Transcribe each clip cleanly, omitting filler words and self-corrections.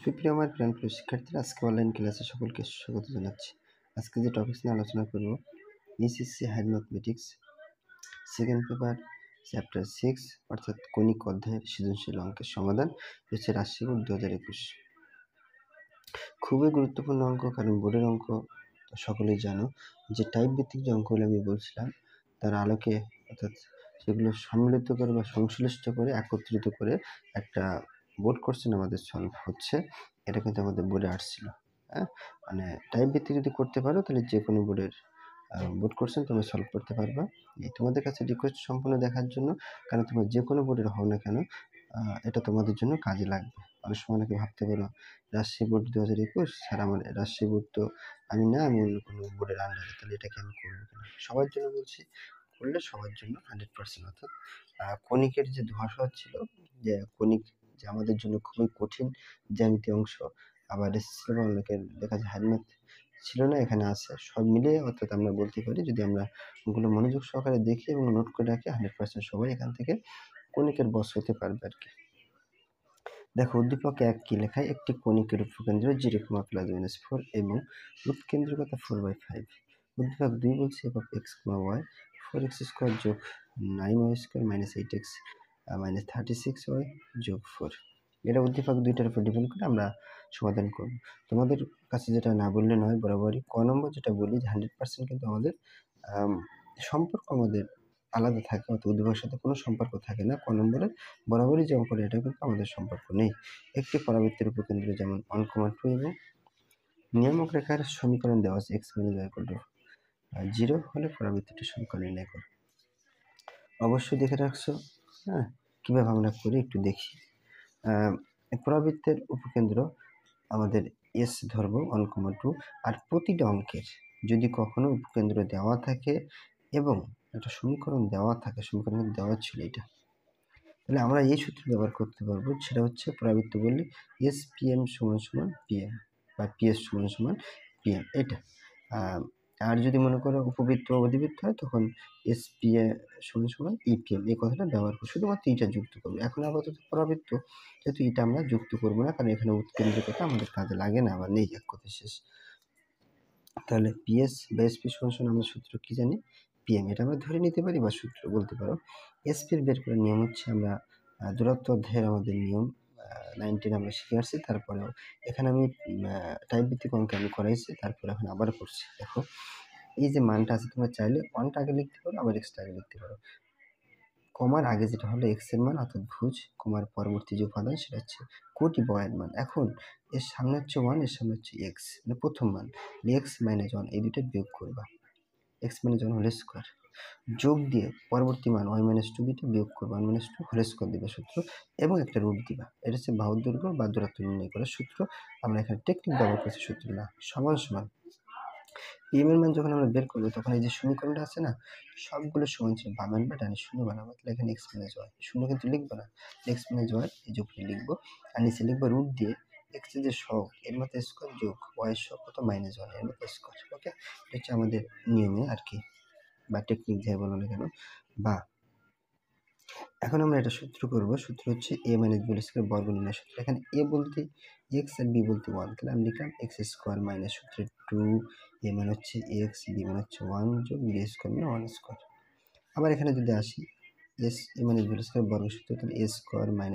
সুপ্রিয় আমার প্রিয় শিক্ষার্থীরা, আজকে অনলাইন ক্লাসে সকলকে স্বাগত জানাচ্ছি। আজকে যে টপিক নিয়ে আলোচনা করব, SSC higher mathematics second paper chapter 6 অর্থাৎ কণিক অধ্যায়ের সৃজনশীল অঙ্কের সমাধান হচ্ছে রাশি বোর্ড 2021। খুবই গুরুত্বপূর্ণ অঙ্ক, কারণ বোর্ডের অঙ্ক সকলেই জানো যে টাইপ ভিত্তিক যে অঙ্কগুলো আমি বলছিলাম তার আলোকে অর্থাৎ সেগুলো সম্মিলিত করে বা সংশ্লিষ্ট করে একত্রিত করে একটা বোর্ড কোশ্চেন আমাদের সলভ হচ্ছে। এটা কিন্তু আমাদের বোর্ডে আসছিল। মানে টাইপ ভিত্তিক যদি করতে পারো তাহলে যে কোনো বোর্ডের বোর্ড কোশ্চেন তোমরা সলভ করতে পারবা। তোমাদের কাছে রিকোয়েস্ট সম্পূর্ণ দেখার জন্য, কারণ তোমরা যে কোনো বোর্ডের হও না কেন এটা তোমাদের জন্য কাজে লাগবে। অনেক সময় অনেকে ভাবতে পারো রাজশাহী বোর্ড 2021, স্যার আমার রাজশাহী বোর্ড তো আমি না, আমি অন্য কোনো বোর্ডের আন্ডারে, তাহলে এটাকে আমি করবো কিনা। সবার জন্য বলছি, করলে সবার জন্য 100%। অর্থাৎ কণিকের যে ধোঁয়াশা ছিল, যে কণিক যে আমাদের জন্য খুবই কঠিন জ্যামিতি অংশ, আবার এসএসসি অনেকের দেখা যায় হায়ার ম্যাথ ছিল না, এখানে আছে সব মিলিয়ে। অর্থাৎ আমরা বলতে পারি যদি আমরা ওগুলো মনোযোগ সহকারে দেখি এবং নোট করে রাখি, 100% সবাই এখান থেকে কণিকের বস হতে পারবে আর কি। দেখো, উদ্দীপক 1 কি লেখায়, একটি কণিকের উপকেন্দ্র 0, +-4 এবং উৎকেন্দ্রিকতা 4/5। উদ্দীপক 2 বলছে f (x, y) 4x² + 9y² - 8x - 36y + 4। এটা উদ্দীপক 2টার উপর ডিপেন্ড করে আমরা সমাধান করব। তোমাদের কাছে যেটা না বললে নয়, বরাবরই ক নম্বর যেটা বলি যে 100% কিন্তু আমাদের সম্পর্ক আমাদের আলাদা থাকে, অর্থাৎ উদ্দীপকের সাথে কোনো সম্পর্ক থাকে না। ক নম্বরের বরাবরই যে অঙ্কটা, এটা কিন্তু আমাদের সম্পর্ক নেই। একটি পরাবৃত্তের উপকেন্দ্র যেমন 1,2 এবং নিয়ামক রেখার সমীকরণ দেওয়া আছে x - y = 0 হলে পরাবৃত্তটির সমীকরণ নির্ণয় করো। অবশ্যই দেখে রাখছো। কীভাবে আমরা করি একটু দেখি। পরাবৃত্তের উপকেন্দ্র আমাদের এস ধরবো 1,2, আর প্রতিটা অঙ্কের যদি কখনো উপকেন্দ্র দেওয়া থাকে এবং একটা সমীকরণ দেওয়া থাকে, সমীকরণ দেওয়া ছিল এটা, তাহলে আমরা এই সূত্র ব্যবহার করতে পারবো। সেটা হচ্ছে পরাবৃত্ত বললে এস PM = PM বা PS = PM, এটা। আর যদি মনে করো উপবৃত্ত অধিবৃত্ত হয়, তখন SPA = EPM, এই কথাটা ব্যবহার করবো। শুধুমাত্র এটা যুক্ত করবো। এখন আপাতত পরাবৃত্ত, যেহেতু এটা আমরা যুক্ত করবো না, কারণ এখানে উৎকেন্দ্রিকতা আমাদের কাজে লাগে না বা নেই, এক কথা শেষ। তাহলে PS বা SP = আমরা সূত্র কি জানি, PM, এটা আমরা ধরে নিতে পারি বা সূত্র বলতে পারো। SP বের করার নিয়ম হচ্ছে, আমরা দূরত্ব অধ্যায়ের আমাদের নিয়ম 19 আমরা শিখে আসছি। তারপরেও এখানে আমি টাইপ ভিত্তিক অঙ্ক আমি করাইছি, তারপরে এখন আবার করছি। দেখো, এই যে মানটা আছে, তোমরা চাইলে 1টা আগে লিখতে পারো, আবার x আগে লিখতে পারো। কমার আগে যেটা হলো x এর মান, অর্থাৎ ভুজ। কমার পরবর্তী যে উপাদান সেটা হচ্ছে কোটি বা এর মান। এখন এর সামনে হচ্ছে 1, এর সামনে হচ্ছে x, মানে প্রথম মান। x - 1 এই দুটো বিয়োগ করবা, x - 1 হোল স্কয়ার, যোগ দিয়ে পরবর্তী মান y - 2 দুটো বিয়োগ করবা, 1 - 2 হোল স্কয়ার দিবা সূত্র, এবং একটা রুট দিবা। এটা হচ্ছে বাহুর দৈর্ঘ্য বা দূরত্ব নির্ণয় করার সূত্র। আমরা এখানে টেকনিক ব্যবহার করছি, সূত্র না। সমান PM এর মান যখন আমরা বের করবো, তখন এই যে সমীকরণটা আছে না, সবগুলো সমান ছিল, বামেন বা ডানে শূন্য বানাবো। তাহলে এখানে x - y, শূন্য কিন্তু লিখবো না, x - y এই যে উপরে লিখবো, আর নিচে লিখবো রুট দিয়ে x এর যে সহগ এর মতো স্কয়ার যোগ y এর সহগ কত -1 এর মতো স্কয়ার। ওকে, এটা হচ্ছে আমাদের নিয়মে আর কি, বা টেকনিক যাই বলো না কেন। বা এখন আমরা এটা সূত্র করব। সূত্র হচ্ছে a - b² বর্গ নির্ণয় সূত্র। এখানে a বলতে x আর b বলতে 1, তাহলে আমি লিখলাম x² - সূত্রে 2, a মানে হচ্ছে x, b মানে হচ্ছে 1 যোগ b² মানে 1²। আবার এখানে যদি আসি, a মানে b² বর্গ সূত্র, তাহলে a²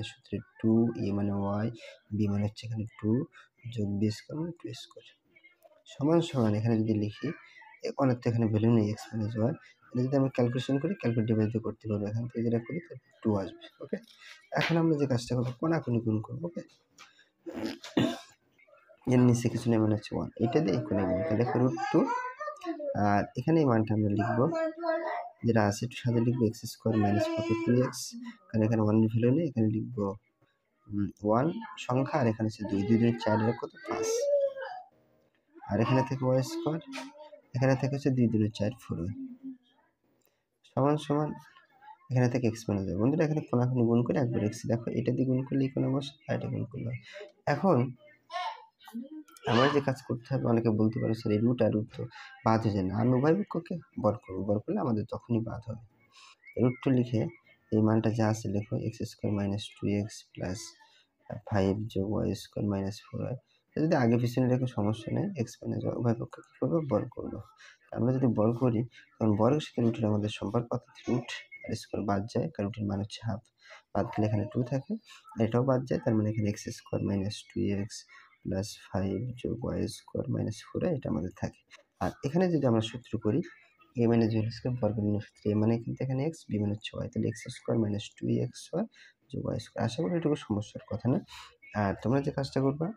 - সূত্রে 2, a মানে y, b মানে হচ্ছে এখানে 2 যোগ b² মানে 2²। সমান এখানে যদি লিখি, অনেক তো এখানে ভ্যালু নেই, x - y, এটা যদি আমরা ক্যালকুলেশন করি, ক্যালকুলেট ডিভাইড করতে পারবো। এখান থেকে যেটা করি, তাহলে 2 আসবে। ওকে, এখন আমরা যে কাজটা করবো, কোনাকুনি গুণ করবো। ওকে, এর নিচে কিছু নেই, মানে হচ্ছে 1, এটা দিয়ে কোনে গুণ, তাহলে √2, আর এখানে এই মানটা আমরা লিখবো, যেটা আছে একটু সাথে লিখবো x² - 2x, কারণ এখানে 1 এর ভ্যালু নেই, এখানে লিখবো 1 সংখ্যা, আর এখানে হচ্ছে 2, 2 2 4 এর কত 5, আর এখানে থেকে y², এখানে থেকে হচ্ছে 2 2 4 4y, সমান এখানে থেকে x - y। বন্ধুরা, এখানে কোনাকুনি গুণ করে একবার x, দেখো এটা দিয়ে গুণ করলে এই কোণে বসে, আর এটা গুণ করলে। এখন আমার যে কাজ করতে হবে, অনেকে বলতে পারে স্যার এই রুট আর রুট তো বাদ হয়ে যায় না। আমি উভয় পক্ষকে বর্গ করবো, বর্গ করলে আমাদের তখনই বাদ হবে। √2 লিখে এই মানটা যা আছে লেখো, x² - 2x 5 যোগ y স্কোয়ার মাইনাস 4y। যদি আগে পিছনে রেখে সমস্যা নেই, এক্স মাইনাস y উভয় পক্ষ কী করবো, বর্গ করবো। আমরা যদি বর্গ করি তখন বর্গের সাথে রুটের আমাদের সম্পর্ক, অর্থাৎ রুট আর স্কোয়ার বাদ যায়, কারণ রুটের মান হচ্ছে হাফ। বাদ গেলে এখানে 2 থাকে, এটাও বাদ যায়, তার মানে এখানে x square minus 2x plus 5 যোগ y স্কোয়ার মাইনাস 4y এটা আমাদের থাকে। আর এখানে যদি আমরা সূত্র করি a মাইনাস b স্কোয়ার বর্গমূল সূত্র, a মানে কিন্তু এখানে x, b মানে হচ্ছে y, তাহলে এক্স স্কোয়ার মাইনাস 2xy যোগ y স্কোয়ার। আশা করি এটুকু সমস্যার কথা না। আর তোমরা যে কাজটা করবা,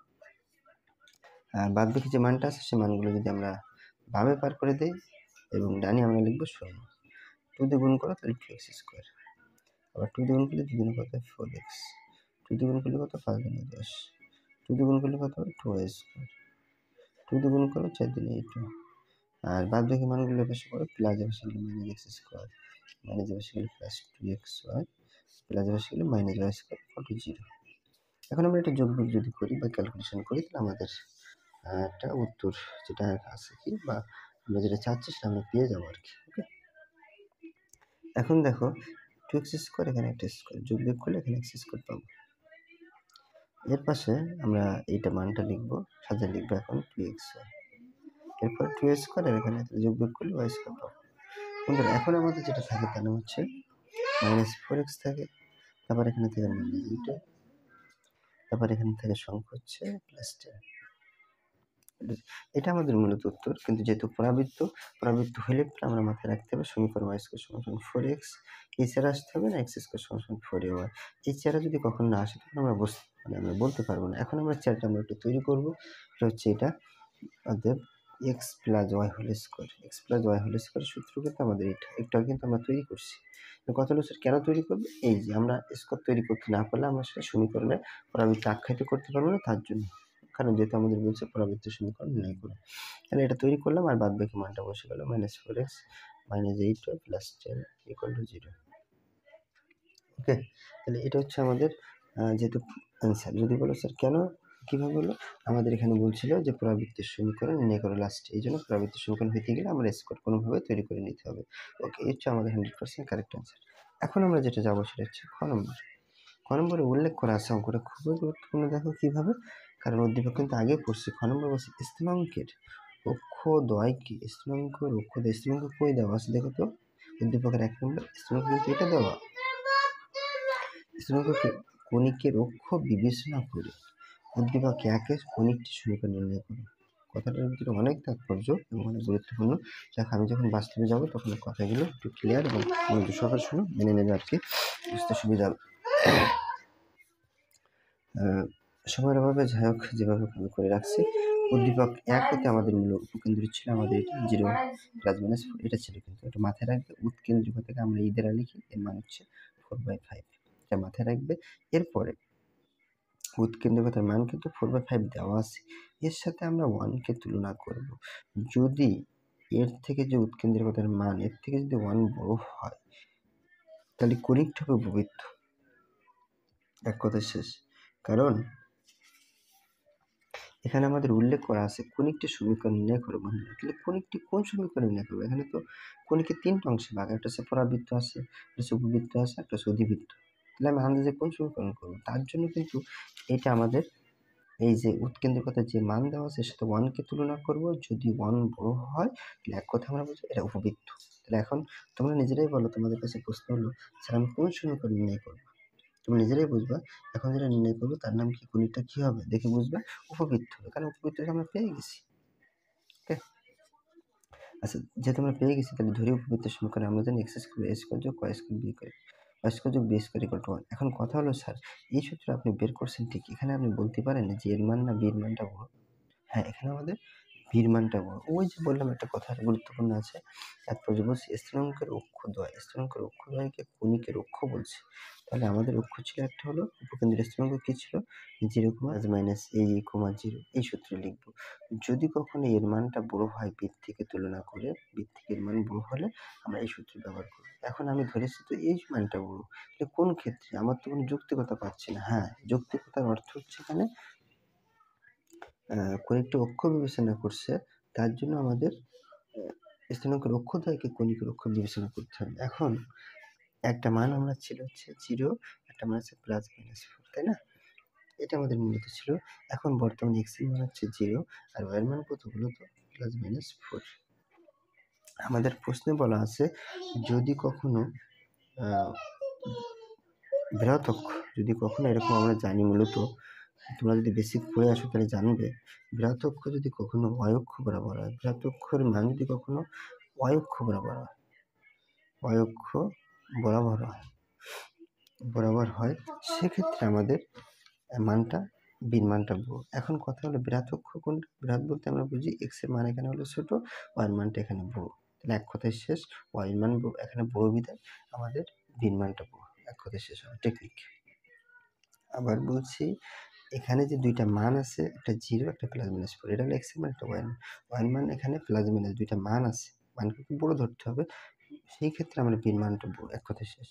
বাদ বাকি যে মানটা আছে সেই মানগুলো যদি আমরা বামে পার করে দিই এবং ডানে আমরা লিখবো 0, 2 দিয়ে গুণ করো তাহলে 2x স্কোয়ার, আবার 2 দিয়ে গুণ করলে 2 দুগুণে কত 4x, 2 দিয়ে গুণ করলে কত 5 দুগুণে 10, 2 দিয়ে গুণ করলে কত হবে 2y স্কোয়ার, 2 দিয়ে গুণ করো 4 দুগুণে 8, আর বাদ বাকি মানগুলো পাশে করো, প্লাস এর পাশে গেলে মাইনাস এক্স স্কোয়ার, মাইনাস এর পাশে গেলে প্লাস 2xy, প্লাস এর পাশে গেলে minus y square equal to 0। এখন আমরা এটা যোগ বিয়োগ যদি করি বা ক্যালকুলেশন করি তাহলে আমাদের একটা উত্তর যেটা আছে কি, বা আমরা যেটা চাচ্ছি সেটা আমরা পেয়ে যাবো আর কি। ওকে, এখন দেখো 2x স্কোয়ার, এখানে একটা স্কোয়ার, যোগ বিয়োগ করলে এখানে x স্কোয়ার পাবো। এর পাশে আমরা এইটা মানটা লিখবো, সাথে লিখবো এখন 2xy, এরপর 2 স্কোয়ার, আর এখানে যোগ বিয়োগ করলে y স্কোয়ার পাবো। বন্ধুরা এখন আমাদের যেটা থাকে তার নাম হচ্ছে মাইনাস 4x থাকে, তারপর এখানে থেকে মাইনাস 2, তারপর এখানে থেকে সংখ্যা হচ্ছে প্লাস 10। এটা আমাদের মূলত উত্তর, কিন্তু যেহেতু পরাবৃত্ত হলে আমরা মাথায় রাখতে হবে সমীকরণ y স্কোয়ার সমান 4x, এই চেহারা আসতে হবে না, x স্কোয়ার সমান 4ay। এই চেহারা যদি কখনো না আসে তখন আমরা আমরা বলতে পারবো না। এখন আমরা চেহারাটা আমরা একটু তৈরি করবো, এটা হচ্ছে এটা, অতএব x প্লাস y হোল স্কোয়ার, x প্লাস y হোল স্কোয়ার সূত্র কিন্তু আমাদের এটা একটু কিন্তু আমরা তৈরি করছি। কথা হলো স্যার কেন তৈরি করবো, এই যে আমরা স্কোয়ার তৈরি করতে না পারলে আমরা সেটা সমীকরণে পরাবৃত্ত আখ্যায়িত করতে পারবো না, তার জন্য। কারণ যেহেতু আমাদের বলছে পরাবৃত্ত সমীকরণ নির্ণয় করো, তাহলে এটা তৈরি করলাম, আর বাদ বাকি মানটা বসে গেল minus 4x minus 8 plus 10 equal to 0। ওকে, তাহলে এটা হচ্ছে আমাদের যেহেতু অ্যান্সার। যদি বলো স্যার কেন, কীভাবে হলো, আমাদের এখানে বলছিল যে পরাবৃত্তের সমীকরণ নির্ণয় করো লাস্টে, এই জন্য পরাবৃত্তের সমীকরণ হইতে গেলে আমরা স্কোয়ার কোনোভাবে তৈরি করে নিতে হবে। ওকে, এই হচ্ছে আমাদের 100% কারেক্ট অ্যান্সার। এখন আমরা যেটা যাবো সেটা হচ্ছে খ নম্বর। খ নম্বরে উল্লেখ করা আছে, অঙ্কটা খুবই গুরুত্বপূর্ণ, দেখো কীভাবে, কারণ অধ্যাপক কিন্তু আগে পড়ছি। খ নম্বর বলছে স্থিরাঙ্কের অক্ষদ্বয়কে, স্থিরাঙ্কের অক্ষদ্বয়, স্থিরাঙ্ক কই দেওয়া আছে দেখো তো, অধ্যাপকের 1 নম্বর স্থিরাঙ্ক কিন্তু এটা দেওয়া, স্থিরাঙ্ককে কণিকের অক্ষ বিবেচনা করে উদ্দীপক 1-এর কণিকটি সমীকরণ নির্ণয় করো। কথাটার ভিতরে অনেক তাৎপর্য এবং অনেক গুরুত্বপূর্ণ। যাক, আমি যখন বাস্তবে যাব তখন কথাগুলো একটু ক্লিয়ার এবং মনোযোগ সহকারে শুনো, মেনে নেবে আর কি, বুঝতে সুবিধা হবে। সময়ের অভাবে যাই হোক যেভাবে আমি করে রাখছি, উদ্দীপক 1 হতে আমাদের মূল উপকেন্দ্র ছিল আমাদের এটা 0 প্লাস মাইনাস 4, এটা ছিল, কিন্তু এটা মাথায় রাখবে। উৎকেন্দ্রিক থেকে আমরা এই দ্বারা লিখি, এর মান হচ্ছে 4/5, এটা মাথায় রাখবে। এরপরে উৎকেন্দ্রিকতার মান কিন্তু 4/5 দেওয়া আছে, এর সাথে আমরা 1কে তুলনা করব। যদি এর থেকে যে উৎকেন্দ্রিকতার মান এর থেকে যদি 1 বড় হয় তাহলে কণিকটা হবে উপবৃত্ত, এক কথা শেষ। কারণ এখানে আমাদের উল্লেখ করা আছে কণিকটি সমীকরণ নির্ণয় করো বন্ধুরা, তাহলে কণিকটি কোন সমীকরণ নির্ণয় করবো, এখানে তো কণিকের 3টা অংশে ভাগ, একটা হচ্ছে পরাবৃত্ত আছে, একটা হচ্ছে উপবৃত্ত আছে, একটা হচ্ছে অধিবৃত্ত, তাহলে আমি আন্দাজে কোন সমীকরণ করবো, তার জন্য কিন্তু এটা আমাদের এই যে উৎকেন্দ্রিকতার যে মান দেওয়া আছে সেটা 1কে তুলনা করব, যদি 1 বড় হয় তাহলে এক কথা আমরা বলছি এটা উপবৃত্ত। তাহলে এখন তোমরা নিজেরাই বলো, তোমাদের কাছে প্রশ্ন হলো স্যার আমি কোন সমীকরণ নির্ণয় করবো, তুমি নিজেরাই বুঝবা। এখন যেটা নির্ণয় করবো তার নাম কি, কণিকটা কি হবে দেখে বুঝবা, উপবৃত্ত হবে, কারণ উপবৃত্তটা আমরা পেয়ে গেছি। ওকে, আচ্ছা, যেহেতু আমরা পেয়ে গেছি তাহলে ধরি উপবৃত্তের সমীকরণ আমরা জানি এক্স স্কোয়ার এ স্কোয়ার যোগ ওয়াই স্কোয়ার বি করে, ওয়াই স্কোয়ার যোগ বি স্কোয়ার ইকুয়াল টু 1। এখন কথা হলো স্যার এই সূত্র আপনি বের করছেন ঠিক, এখানে আপনি বলতে পারেন যে এর মান না বির মানটা বড়। হ্যাঁ, এখানে আমাদের বির মানটা বড়। ওই যে বললাম একটা কথা গুরুত্বপূর্ণ আছে, তাৎপর্য বলছি স্থিরাঙ্কের অক্ষদ্বয়কে কণিকের অক্ষ বলছে। তাহলে আমাদের অক্ষ ছিল একটা হলো উপকেন্দ্রের স্থিরাঙ্ক কি ছিল, 0, মাইনাস এই 0, এই সূত্র লিখবো। যদি কখনো এর মানটা বড় হয় বির থেকে তুলনা করে, বির থেকে এর মান বড় হলে আমরা এই সূত্র ব্যবহার করব। এখন আমি ধরেছি তো এই মানটা বড়, তাহলে কোন ক্ষেত্রে, আমার তো কোনো যৌক্তিকতা পাচ্ছি না। হ্যাঁ, যৌক্তিকতার অর্থ হচ্ছে এখানে কণিকটি অক্ষ বিবেচনা করছে, তার জন্য আমাদের স্থিরাঙ্কের অক্ষদ্বয়কে কণিকের অক্ষ বিবেচনা করতে হবে। এখন একটা মান আমরা ছিল হচ্ছে 0, একটা মান আছে প্লাস মাইনাস 4, তাই না? এটা আমাদের মূলত ছিল। এখন বর্তমানে x এর মান হচ্ছে 0 আর y এর মান কত বলতো +-4। আমাদের প্রশ্নে বলা আছে যদি কখনো বৃহৎ অক্ষ যদি কখনো এরকম আমরা জানি মূলত তোমরা যদি বেসিক পড়ে আসো তাহলে জানবে বৃহৎ অক্ষ যদি কখনো y অক্ষ বরাবর হয়, বৃহৎ অক্ষের মান যদি কখনো y অক্ষ বরাবর হয়, y অক্ষ বরাবর হয় সেক্ষেত্রে আমাদের মানটা বির মানটা বড়। এখন কথা হলো বৃহৎ অক্ষ কোনটা? বৃহৎ বলতে আমরা বুঝি x এর মান এখানে হলো ছোট, y এর মানটা এখানে বড়। তাহলে এক কথায় শেষ, y এর মান এখানে বড় বিধায় আমাদের বির মানটা বড়। এক কথায় শেষ হবে টেকনিক। আবার বলছি এখানে যে দুইটা মান আছে, একটা 0 একটা +-4, এটা হলো x এর মান একটা y এর মান। y এর মান এখানে +- দুইটা মান আছে, মানকে একটু বড় ধরতে হবে, সেই ক্ষেত্রে আমরা বির মানটা বড়। এক কথায় শেষ।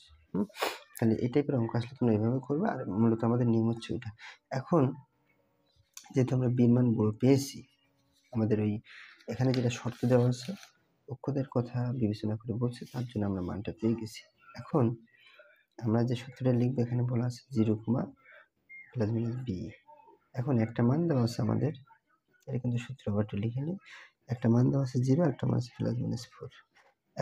তাহলে এই টাইপের অঙ্ক আসলে তোমরা এভাবে করবে, আর মূলত আমাদের নিয়ম হচ্ছে ওইটা। এখন যেহেতু আমরা বির মান বড় পেয়েছি, আমাদের ওই এখানে যেটা শর্ত দেওয়া আছে অক্ষদের কথা বিবেচনা করে বলছে, তার জন্য আমরা মানটা পেয়ে গেছি। এখন আমরা যে সূত্রটা লিখবো এখানে বলা আছে 0, +-b। এখন একটা মান দেওয়া আছে আমাদের, এটা কিন্তু সূত্র আবার একটু লিখে নিই। একটা মান দেওয়া আছে 0, একটা মান আছে +-4।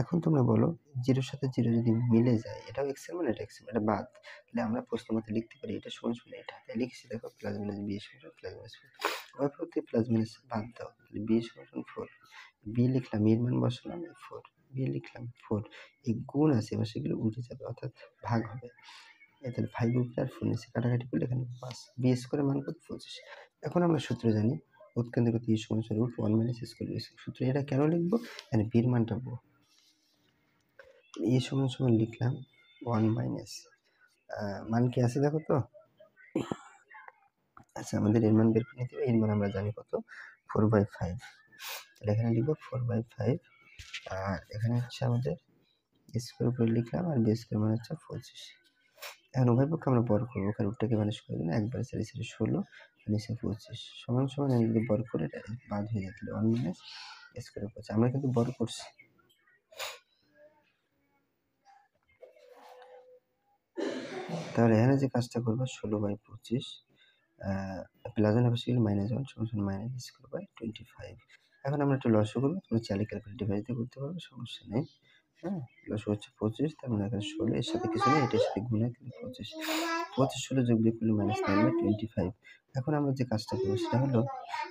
এখন তোমরা বলো 0 সাথে 0 যদি মিলে যায়, এটাও x এর মান, এটা x এর মান, এটা বাদ, তাহলে আমরা প্রশ্ন মতে লিখতে পারি এটা সমান সমান এটা। তাই লিখেছি দেখো +-b সমান +-4। ওই প্রতি প্লাস বাদ দাও, তাহলে b সমান 4। b লিখলাম, এর মান বসালাম 4, b লিখলাম 4। এই গুণ আছে এবার সেগুলো উল্টে যাবে, অর্থাৎ ভাগ হবে। তাহলে 5 উপরে আর 4 নিচে কাটাকাটি করলে এখানে 5। b স্কয়ারের মান কত? 25। এখন আমরা সূত্র জানি উৎকেন্দ্রিক e সমান √1 - সূত্র। এটা কেন লিখবো? এখানে b এর মানটা বড়। e সমান লিখলাম 1 মাইনাস মান কি আছে দেখো তো। আচ্ছা, আমাদের এর মান বের করে নিতে হবে। এর মান আমরা জানি কত, 4/5। তাহলে এখানে লিখবো 4/5, আর এখানে হচ্ছে আমাদের স্কয়ার উপরে লিখলাম, আর বি স্কয়ার মানে হচ্ছে 25। এখন উভয় পক্ষে আমরা বর্গ করবো, কারণ রুটটাকে ভ্যানিশ করে দিন, একবারে 4 4 16 নিচে 25 সমান সমান। আমি যদি বর্গ করে এটা বাদ হয়ে যায়, তাহলে 1 মাইনাস স্কয়ার 25। আমরা কিন্তু বর্গ করছি। তাহলে এখানে যে কাজটা করবো 16/25 প্লাস অফ -1 সমান -স্কয়ার/25। এখন আমরা একটু লসাগু করবো, তোমরা চাইলে ক্যালকুলেটর ডিভাইস দিয়ে করতে পারবে, সমস্যা নেই। হ্যাঁ, লসাগু হচ্ছে 25, তার মানে এখানে 16, এর সাথে কিছু নেই, এটার সাথে গুণে 25 16 যোগ দিয়ে করলে -9/25। এখন আমরা যে কাজটা করবো সেটা হলো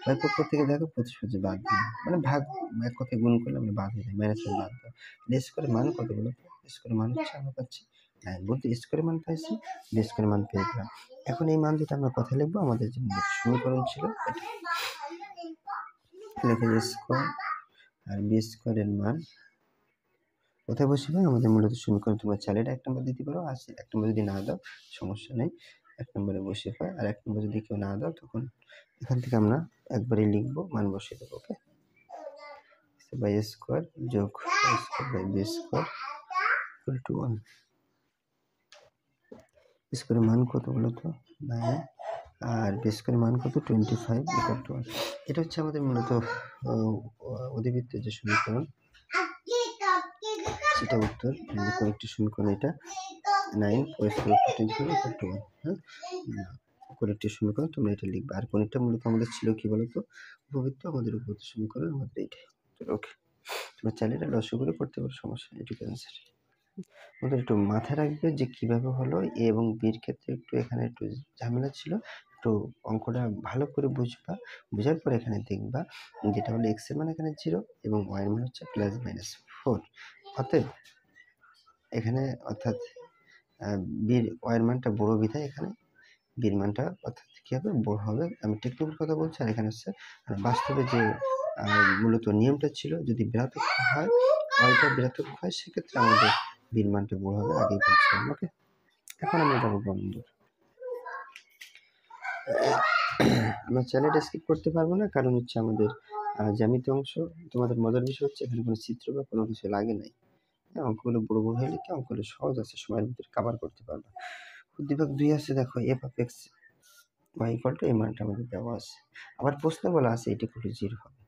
উভয় পক্ষ থেকে দেখো 25 বাদ দিলাম, মানে ভাগ, এক কথায় গুণ করলে আমরা বাদ হয়ে যায়, মাইনাস বাদ দাও। স্কয়ারের মান কত বলো তো? স্কয়ারের মান হচ্ছে আমরা পাচ্ছি 9, বলতে স্কয়ারের মান পাইছি, বি স্কয়ারের মান পেয়ে গেলাম। এখন এই মান যেটা আমরা কথা লিখবো, আমাদের যে সমীকরণ ছিল এটা লিখে স্কয়ার আর বি স্কয়ারের মান কোথায় বসিবে? আমাদের মূলত সমীকরণ। তোমরা চাইলে এটা 1 নম্বর দিতে পারো, আর 1 নম্বর যদি না দাও সমস্যা নেই, 1 নম্বরে বসিয়ে পায়। আর 1 নম্বর যদি কেউ না দাও তখন এখান থেকে আমরা একবারই লিখবো, মান বসিয়ে দেবো। ওকে, বাই স্কয়ার যোগ square by B square equal to 1। স্কয়ারের মান কত বলো তো? 9, আর বি স্কয়ারের মান কত? 25 ইকুয়াল টু 1। এটা হচ্ছে আমাদের মূলত অধিবৃত্তের যে সমীকরণ, সেটা উত্তর। একটি সমীকরণ এটা 9 ইকুয়াল টু 1। হ্যাঁ, কোনটি সমীকরণ তোমরা এটা লিখবে। আর কোনটা মূলত আমাদের ছিল কি বলতো? উপবৃত্ত, আমাদের উপবৃত্ত সমীকরণ আমাদের এইটাই। ওকে, তোমরা চাইলে এটা লসাগু করে করতে পারো, সমস্যা নেই। এটুকু অ্যান্সার। আমাদের একটু মাথায় রাখবে যে কিভাবে হলো এ এবং বির ক্ষেত্রে একটু এখানে একটু ঝামেলা ছিল। একটু অঙ্কটা ভালো করে বুঝবা, বোঝার পর এখানে দেখবা যেটা হলো x এর মান এখানে 0 এবং y এর মান হচ্ছে +-4। অতএব এখানে অর্থাৎ বির y এর মানটা বড় বিধায় এখানে বির মানটা অর্থাৎ কি হবে? বড় হবে। আমি টেকনিক্যাল কথা বলছি, আর এখানে হচ্ছে বাস্তবে যে মূলত নিয়মটা ছিল, যদি বৃহৎ হয়, yটা বৃহৎ হয়, সেক্ষেত্রে আমাদের বির মানটা বড় হবে, আগেই বলছিলাম। ওকে, এখন আমরা যাবো বন্ধু। আমরা চ্যানেলটা স্কিপ করতে পারবো না, কারণ হচ্ছে আমাদের জ্যামিতি অংশ। তোমাদের মজার বিষয় হচ্ছে এখানে কোনো চিত্র বা কোনো কিছু লাগে নাই। হ্যাঁ, অঙ্কগুলো বড় বড় হয়ে লিখে অঙ্কগুলো সহজ আছে, সময়ের ভিতরে কভার করতে পারবে। উদ্দীপক 2 আছে দেখো, f of x y equal to এই মানটা আমাদের দেওয়া আছে। আবার প্রশ্ন বলা আছে এটা ইকুয়াল টু 0 হবে।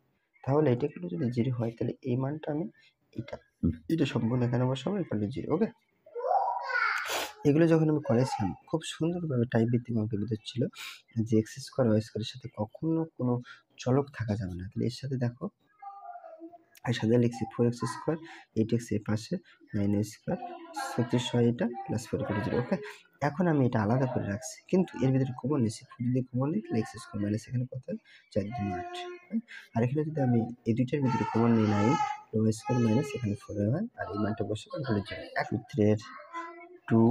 তাহলে এটা ইকুয়াল টু যদি 0 হয়, তাহলে এই মানটা আমি এটা সম্পূর্ণ এখানে বসাবো ইকুয়াল টু 0। ওকে, এগুলো যখন আমি করেছিলাম খুব সুন্দরভাবে টাইপ ভিত্তিক অঙ্কের ভিতর ছিল যে এক্স স্কোয়ার ওয়াই স্কোয়ারের সাথে কখনো কোনো চলক থাকা যাবে না। তাহলে এর সাথে দেখো এর সাথে লিখছি 4x স্কোয়ার 8x এর পাশে 9 স্কোয়ার 36 হয় এটা প্লাস 4 = 0। ওকে, এখন আমি এটা আলাদা করে রাখছি কিন্তু এর ভিতরে কমন নিচ্ছি, যদি কমন নিই তাহলে এক্স স্কোয়ার মাইনাস এখানে কত 4 2 8। আর এখানে যদি আমি এই দুইটার ভিতরে কমন নিই 9 ওয়াই স্কোয়ার মাইনাস এখানে 4 হয় আর এই মানটা বসে তাহলে 0। এক সূত্রের 2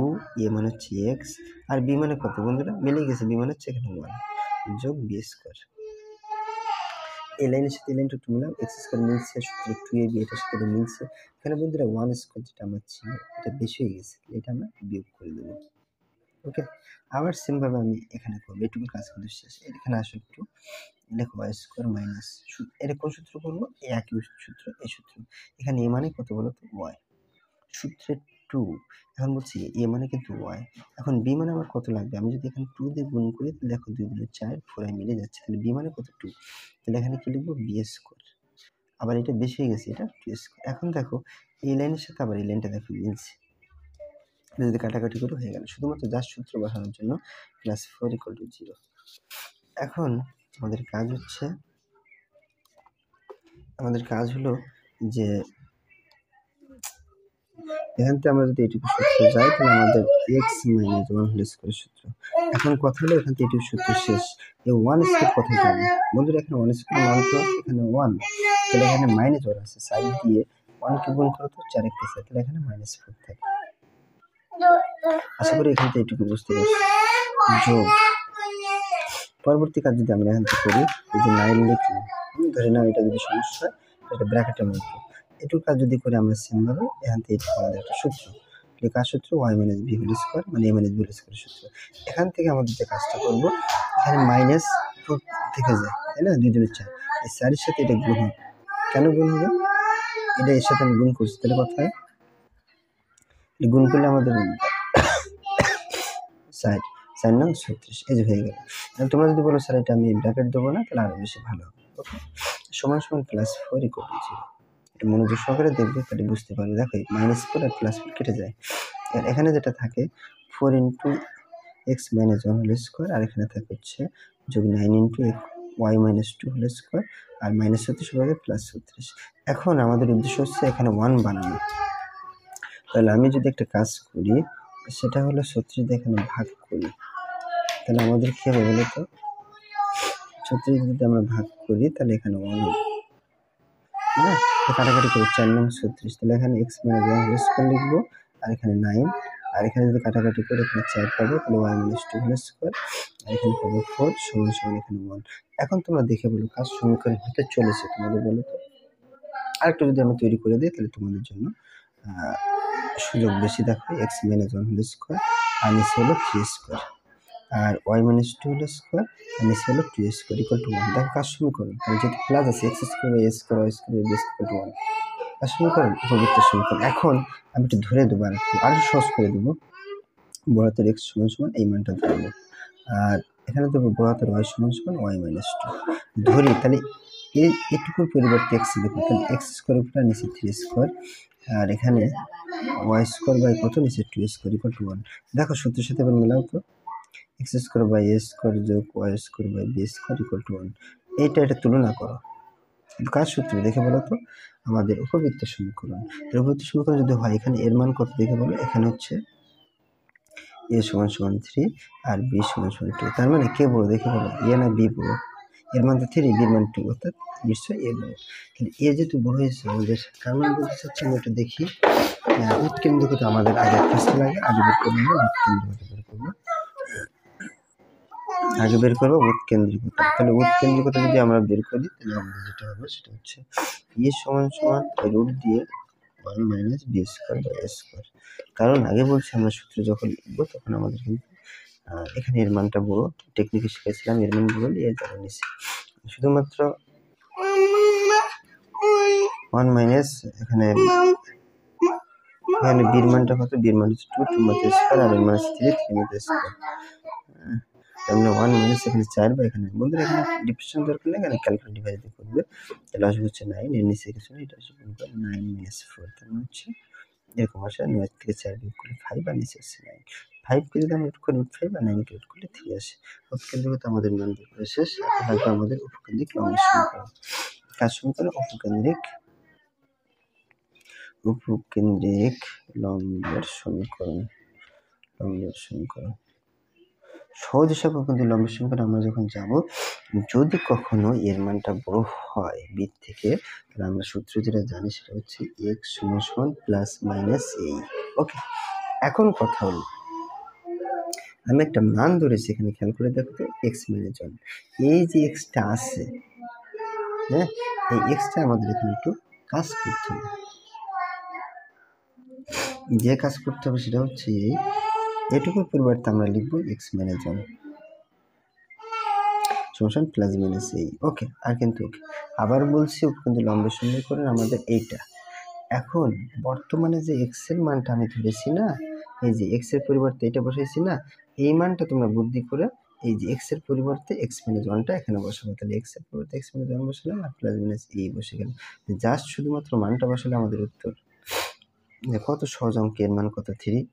এ মানে হচ্ছে এক্স আর বি মানে কত বন্ধুরা মিলে গেছে, বি মানে হচ্ছে এখানে 1 যোগ বি স্কোয়ার। এই লাইনের সাথে এই লাইনটা একটু মিলাম, এক্স স্কোয়ার মিলছে, সূত্র 2ab এটার সাথে এটা মিলছে। এখানে বন্ধুরা 1 স্কোয়ার যেটা আমার ছিল এটা বেশি হয়ে গেছে, এটা আমরা বিয়োগ করে দেবো। ওকে, আবার সেমভাবে আমি এখানে করবো, এটুকু কাজ কিন্তু শেষ। এখানে আসো একটু লেখো ওয়াই স্কোয়ার মাইনাস, এটা কোন সূত্র করবো? এই একই সূত্র, এই সূত্র। এখানে এ মানে কত বলো তো ওয়াই, সূত্রের 2। এখন বলছি এ মানে কিন্তু ওয়াই, এখন বি মানে আমার কত লাগবে? আমি যদি এখানে 2 দিয়ে গুণ করি তাহলে দেখো 2 2 4 4 মিলে যাচ্ছে, তাহলে বি মানে কত 2, তাহলে এখানে কি লিখবো বি স্কোয়ার। আবার এটা বেশি হয়ে গেছে, এটা 2 স্কোয়ার। এখন দেখো এই লাইনের সাথে আবার এই লাইনটা দেখো মিলছে, যদি কাটাকাটি করে হয়ে গেল, শুধুমাত্র জাস্ট সূত্র বসানোর জন্য প্লাস 4 = 0। এখন আমাদের কাজ হলো যে এখান থেকে আমরা যদি এটুকু সূত্র যাই তাহলে আমাদের এক্স মাইনাস 1 হোল স্কয়ার সূত্র। এখন কথা হলো এখান থেকে এটুকু সূত্র শেষ, এই 1 স্কয়ার কোথায় যাবে বন্ধুরা? এখানে 1 স্কয়ার মান তো এখানে 1, তাহলে এখানে মাইনাস 1 আছে, সাইড দিয়ে 1 কে গুণ করো তো 4 × 4, তাহলে এখানে -4 থাকে। আশা করি এখান থেকে এটুকু বুঝতে পারছো। যোগ পরবর্তী কাজ যদি আমরা এখান থেকে করি, এই যে 9 লিখলাম, ধরে নাও এটা যদি সমস্যা হয় এটা ব্র্যাকেটের মধ্যে, এটুকু কাজ যদি করে আমরা সেমভাবে এখান থেকে আমাদের একটা সূত্র, কার সূত্র? y - b হোল স্কয়ার মানে a - b হোল স্কয়ার সূত্র। এখান থেকে আমাদের যে কাজটা করব, এখানে মাইনাস থেকে যায় তাই না, 2 2 4, এই 4 এর সাথে এটা গুণ হবে। কেন গুণ হবে? এটা এর সাথে আমি গুণ করছি, তাহলে কথা হয় গুণ করলে আমাদের 4 4 9 36, এই যে হয়ে গেল। তোমরা যদি বলো স্যার এটা আমি ব্র্যাকেট দেবো না, তাহলে আরো বেশি ভালো হবে। ওকে, সমান সমান প্লাস 4 = 0। এটা মনোযোগ সহকারে দেখবে তাহলে বুঝতে পারবে। দেখো -4 আর +4 কেটে যায়, আর এখানে যেটা থাকে 4 × x - 1 হোল স্কয়ার, আর এখানে থাকে হচ্ছে যোগ 9 × y - 2 হোল স্কয়ার আর -36 ভাগে +36। এখন আমাদের উদ্দেশ্য হচ্ছে এখানে 1 বানানো। তাহলে আমি যদি একটা কাজ করি সেটা হলো 36 দিয়ে এখানে ভাগ করি, তাহলে আমাদের কি হবে বলো তো? 36 যদি আমরা ভাগ করি তাহলে এখানে 1 হবে, হ্যাঁ, কাটাকাটি করে 4 9 36, তাহলে এখানে x - 1 হোল স্কয়ার লিখবো আর এখানে 9, আর এখানে যদি কাটাকাটি করে এখানে 4 পাবো, তাহলে y - 2 হোল স্কয়ার আর এখানে পাবো 4 সমান সমান এখানে 1। এখন তোমরা দেখে বলো কাজ সমীকরণ হতে চলেছে তোমাদের বলো তো? আরেকটু যদি আমি তৈরি করে দিই তাহলে তোমাদের জন্য সুযোগ বেশি। দেখো x - 1 হোল স্কয়ার আর নিচে হলো 3 স্কয়ার আর y - 2 হোল স্কয়ার আর নিচে হলো 2 স্কয়ার = 1। দেখো কাজ সমীকরণ, কারণ যেহেতু প্লাস আছে x square y square y square b square = 1, কাজ সমীকরণ উপবৃত্ত সমীকরণ। এখন আমি একটু ধরে দেবো, আরো সহজ করে দেবো। বড় হাতের x সমান সমান এই মানটা ধরবো, আর এখানে দেবো বড় হাতের y সমান সমান y - 2 ধরি, তাহলে এটুকুর পরিবর্তে x লিখবো, তাহলে x স্কয়ার উপরে নিচে 3 স্কয়ার আর এখানে y স্কয়ার বাই কত নিচে 2 স্কয়ার = 1। দেখো সূত্রের সাথে এবার মেলাও তো, x square by a square যোগ y square by b square = 1। এটা তুলনা করো, কার সূত্র দেখে বলো তো? আমাদের উপবৃত্ত সমীকরণ। উপবৃত্ত সমীকরণ যদি হয় এখানে এর মান কত দেখে বলো? এখানে হচ্ছে a = 3 আর b = 2, তার মানে কে বড় দেখে বলো? a না b বড়? এর মান তো 3, b এর মান 2, অর্থাৎ নিশ্চয়ই a বড়। তাহলে a যেহেতু বড় হয়েছে, আমাদের কার মান বলতে চাচ্ছি আমরা একটু দেখি। উৎকেন্দ্রিকতা আমাদের আগে কাজটা লাগে, আগে বের করবো উৎকেন্দ্রিকতা। তাহলে উৎকেন্দ্রিকতা যদি আমরা বের করি তাহলে আমাদের যেটা হবে সেটা হচ্ছে a সমান সমান রুট দিয়ে 1 - b square by a square. কারণ আগে বলছি আমরা সূত্র যখন লিখবো তখন আমাদের কিন্তু এখানে এর মানটা বড়, টেকনিকে শিখেছিলাম এর মান বড় এর দ্বারা নিছি, শুধুমাত্র 1 মাইনাস এখানে b এর মানটা কত? b এর মান হচ্ছে 2 2 স্কয়ার আর এর মান হচ্ছে 3 3 স্কয়ার, তাহলে 1 মাইনাস এখানে 4 বা এখানে বন্ধুরা এখানে ডিফারেন্সিয়েশন দরকার নেই, এখানে ক্যালকুলেট ডিভাইড করবে, তাহলে আসবে হচ্ছে 9 এর নিচে কিছু না, এটা আসবে 9 - 4, তার মানে হচ্ছে এরকম আসে 9 থেকে 4 বিয়োগ করলে 5 আর নিচে আসছে 9। 5 কে যদি আমরা রুট করি root 5 আর 9 কে রুট করলে 3 আসে। অপকেন্দ্রিকতা আমাদের মান বের করা শেষ। এখন আসবে আমাদের উপকেন্দ্রিক লম্বের সমীকরণ। কার সমীকরণ? উপকেন্দ্রিক লম্বের সমীকরণ। সহজ হিসাবে উপকেন্দ্রিক লম্বের সমীকরণ আমরা যখন যাব, যদি কখনো এর মানটা বড় হয় বৃত্ত থেকে, তাহলে আমরা সূত্র যেটা জানি সেটা হচ্ছে x সমান প্লাস মাইনাস এই। ওকে, এখন কথা হলো আমি একটা মান ধরেছি, এখানে খেয়াল করে দেখো তো, x মাইনাস 1। এই যে এক্সটা আছে, হ্যাঁ, এই এক্সটা আমাদের এখানে একটু কাজ করতে হবে। যে কাজ করতে হবে সেটা হচ্ছে এটুকুর পরিবর্তে আমরা লিখবো x মাইনাস 1 সমান প্লাস মাইনাস এই। ওকে, আর কিন্তু ওকে আবার বলছি উপকেন্দ্রিক লম্বের সমীকরণ আমাদের এইটা। এখন বর্তমানে যে x এর মানটা আমি ধরেছি না, এই যে x এর পরিবর্তে এটা বসাইছি না, এই মানটা তোমরা বুদ্ধি করে এই যে x এর পরিবর্তে x মাইনাস 1টা এখানে বসাবো। তাহলে x এর পরিবর্তে x মাইনাস 1 বসালাম আর প্লাস মাইনাস এই বসে গেল। জাস্ট শুধুমাত্র মানটা বসালে আমাদের উত্তর। কত সহজ অঙ্ক, এর মান কত 3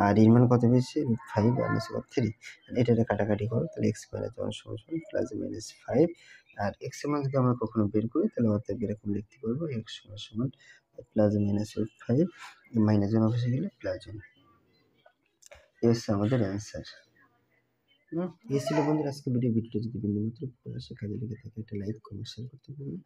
আর এর মান কত বেশি 5 আর নিচে 3। এটা কাটাকাটি করো, তাহলে x মাইনাস 1 সমান প্লাস মাইনাস 5। আর x এর মান যদি আমরা কখনো বের করি তাহলে অতএব এরকম লিখতে পারবো x সমান প্লাস মাইনাস 5 মাইনাস 1 অফিসে গেলে প্লাস 1। এই হচ্ছে আমাদের অ্যান্সার। এই ছিল বন্ধুরা আজকে ভিডিওটা যদি বিন্দুমাত্র ভালো আসে কাজে লেগে থাকে একটা লাইক কমেন্ট শেয়ার করতে পারবেন।